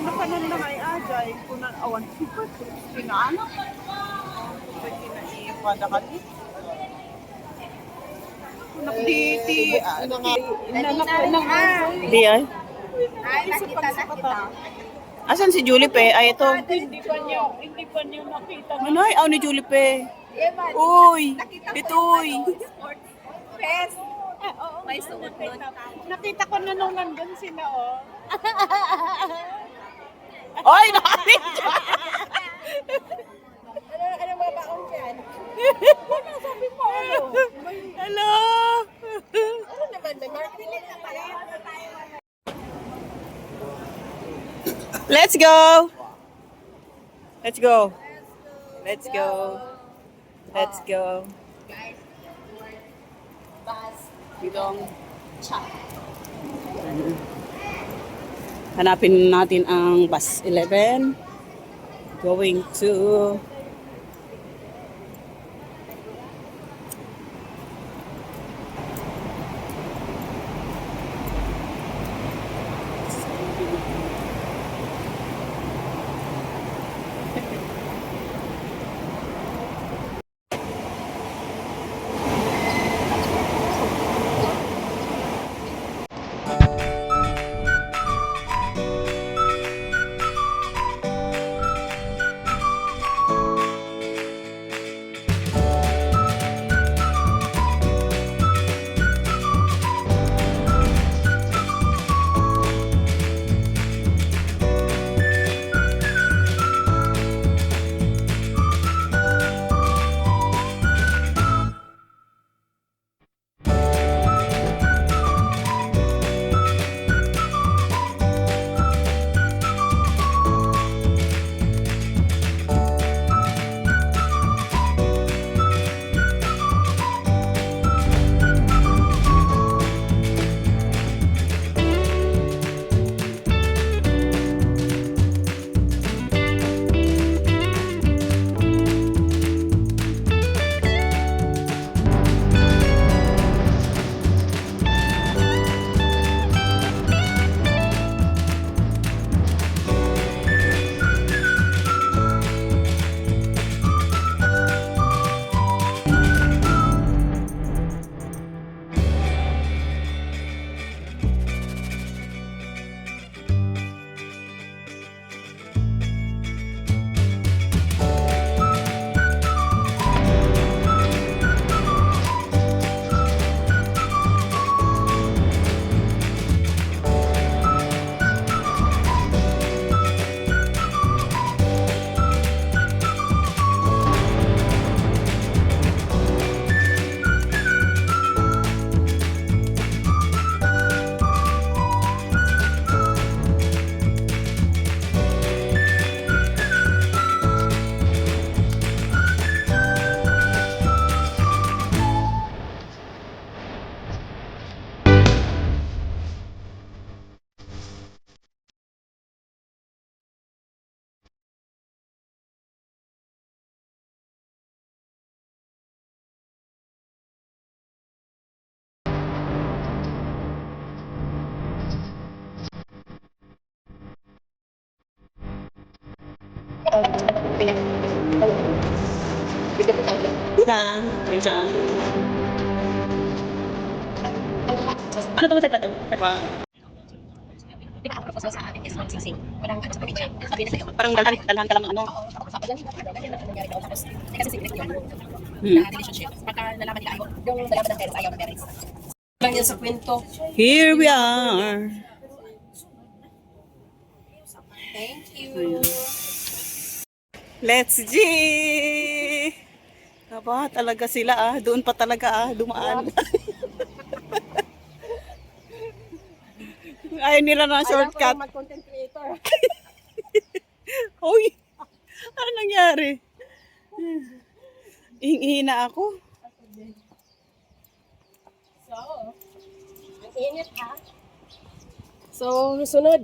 Nakanan lang ay ajay. Kunan awan super. Pinaanak. Pwede na ipada ka dito. Nakditi. Di ay. Ay, nakita. Asan si Julipe? Ay, ito. Hindi pa niyo nakita. Ano ay? Aw ni Julipe. Uy, ito'y. Sports fest. Oo, may suot nun. Nakita ko na nung nandun sila, oh. Ay, nakita! Ano ba baon dyan? Ano sabi mo? Hello! Ano naman, may marketing na pala. Let's go! Let's go! Let's go! Let's go! Guys, bus, Ditong chop. hanapin natin ang bus 11 going to Saan? Ano to sa tato? Di ba, propose mo sa akin is magsising. Walang ano sa pamilya. Sabi na sa'yo. Parang dalhan ka lang ng ano. Oo, tapos ako dyan. Ganyan na nangyari daw. Tapos, eh, kasi secret yun. Hmm. Na relationship. Pagka nalaman nila ayaw, yung nalaman ng parents, ayaw ng parents. Lang yan sa kwento. Here we are. Thank you. Let's G! Aba, talaga sila ah. Doon pa talaga ah, dumaan. Ayaw nila ng shortcut. Mag-content creator. Hoy! Ano nangyari? Ihina ako. So, ang init ha. So, sunod.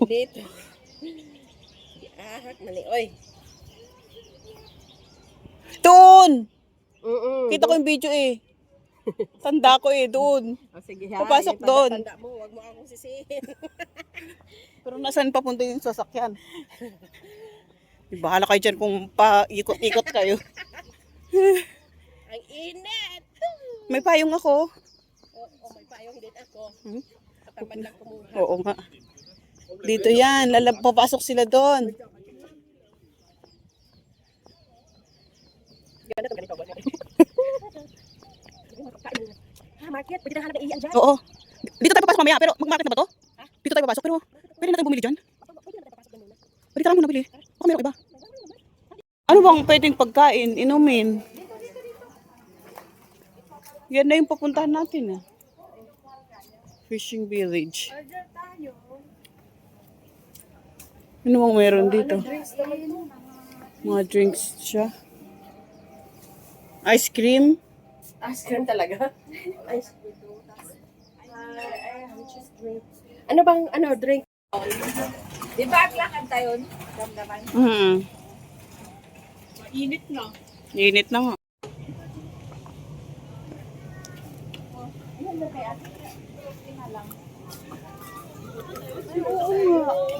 Dito. Ahak, mali. Oy. Doon! Mm-mm. Kita ko yung video eh. Tanda ko eh, doon. O sige ha. Papasok yung doon. tanda mo, huwag mo akong sisihin. Pero nasaan papunta yung sasakyan? Bahala kayo dyan kung paikot-ikot kayo. Ang init! May payong ako. May payong din ako. Hmm? Katamad lang kumuha. Oo nga. Dito yan. Papasok sila doon. Ganda itong ganito. Ha, market. Pwede na hanap ng iyan dyan. Oo. Dito tayo papasok mamaya. Pero mag-market na ba to? Dito tayo papasok. Pero pwede na tayo bumili dyan. Pwede na tayo papasok dyan muna. Pwede ka lang muna bili. Baka meron iba. Ano bang pwedeng pagkain, inumin? Yan na yung papuntahan natin ah. Fishing village. Ano bang meron dito? Mga drinks siya. Ice cream. Ice cream talaga? Ice cream. Ano bang, drink? Di ba, lakad tayo? Damdaman. Init na. Init na nga.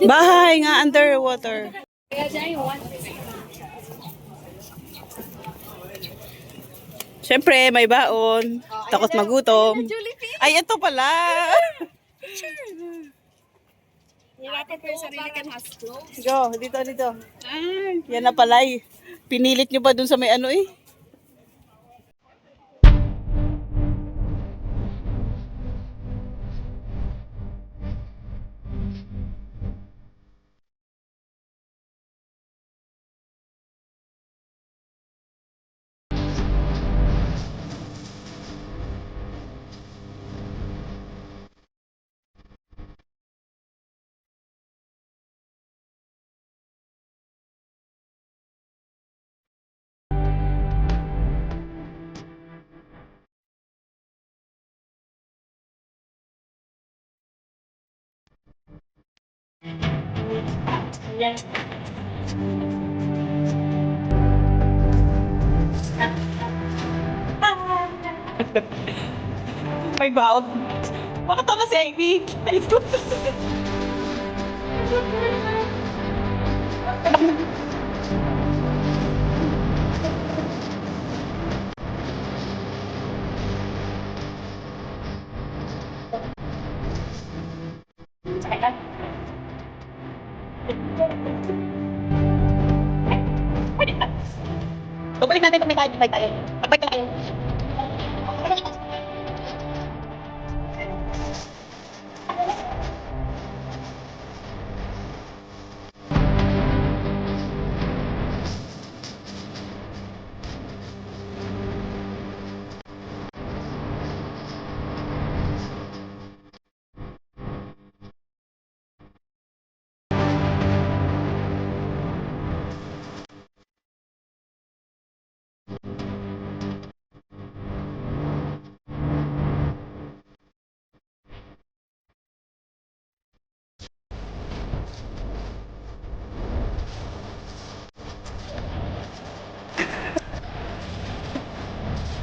Bahay nga underwater. Siyempre, may baon. Takot magutom. Ay, ito pala. Hirapan ko yung sarili kan hasto. Go, dito. Yan na pala eh. Pinilit nyo pa dun sa may ano eh. May baon. Bakit na si Ivy? Babalik natin pag may kahit tayo. Pagbalik tayo.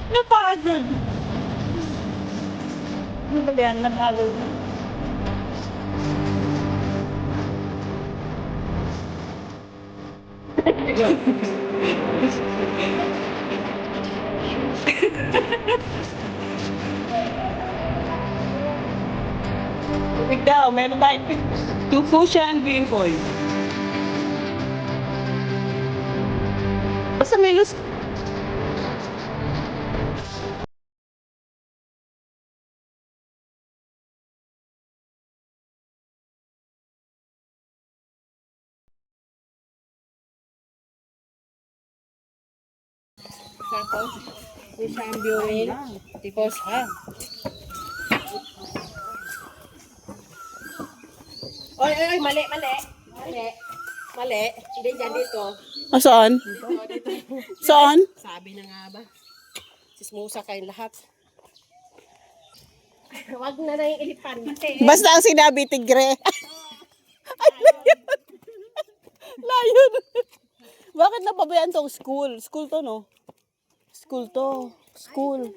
Napagod. Ano ba yan? Naghalo. Tubig daw, meron tayo. Two fuchsia and green coin. Basta may gusto. Tapos, yung siyang viewing. Tapos, Oy, mali. Mali. Hindi dyan dito. Ah, saan? Saan? Sabi na nga ba? Sismusa kayong lahat. Wag na na yung elepante. Basta ang sinabi, tigre. Ay, layon. Layon. Bakit napabayaan tong school? School to, no? School to. School.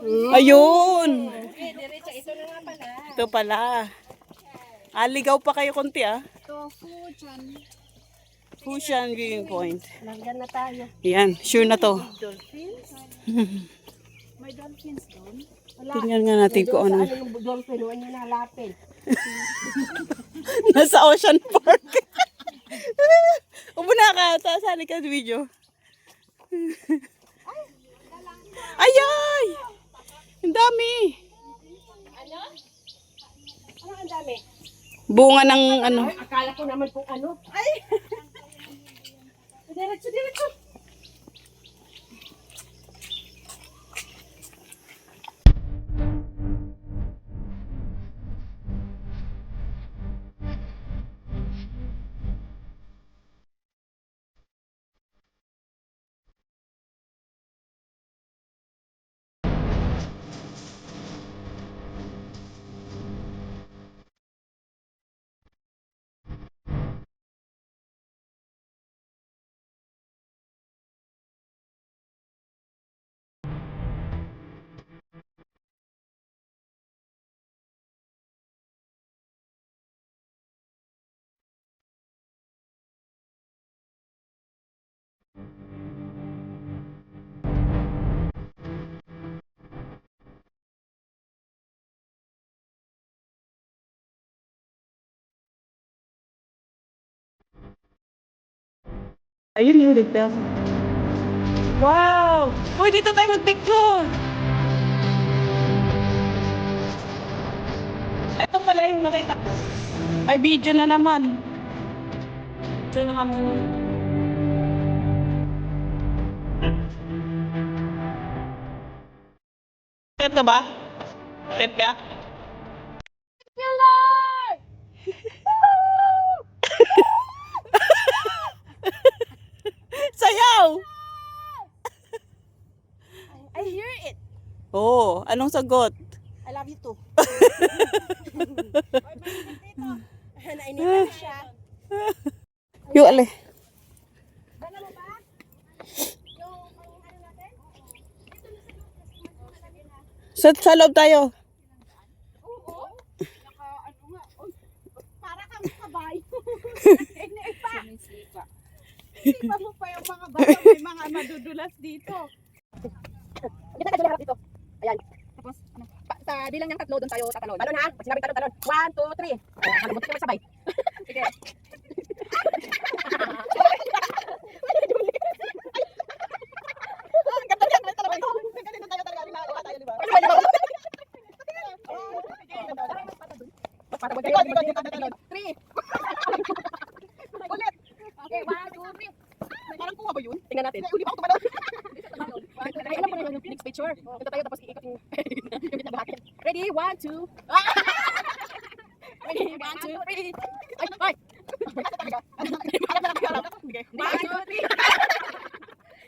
Ayun! Okay, diretso. Ito na nga pala. Ito pala. Aligaw pa kayo konti ah. Ito, Fujian. Fujian viewing point. Langgan na tayo. Yan, sure na to. Dolphins? May dolphins doon? Wala. Tingnan nga natin kung ano. Ano yung dolphin? Huwag nyo nalapin. Nasa Ocean Park. Umuna ka, sasali ka sa video. Ayay! Ang dami. Ano? Ano ang dami? Bunga ng ano. Ay, akala ko naman kung ano. Ay! Diretso, diretso. Ayun yung dito. Wow! Uy, dito tayo mag-picture! Ito pala yung nakita. Ay, video na naman. Ito na kami. Ito ba? Ito ka? Sayaw! I hear it. Oo, anong sagot? I love you too. Nainitan siya. Yung ale. Gana mo ba? Yung ano natin? Sa loob tayo. Oo. Naka ano nga. Uy, para kang kabayo. Sinisipa. Sipa mo pa yung mga bata, may mga madudulas dito. Dito tayo harap dito. Ayan. Tapos, sa bilang niyang tatlo, doon tayo tatalon. Talon ha? Pag sinabi talon. 1, 2, 3. Halabot kayo sabay. Sige. Ang ganda niyan. May talon. Ganito tayo talaga. Ginagawa tayo, di ba? Patagod kayo. 3. Ulit. Okay, 1, 2, 3. Parang kuha ba yun? Tingnan natin. Hindi pa ako tumalon. Ay, alam ko na yun yung next picture. Ito tayo tapos iikot yung yung binabahatin. Ready? 1, 2. Ready? 1, 2, 3.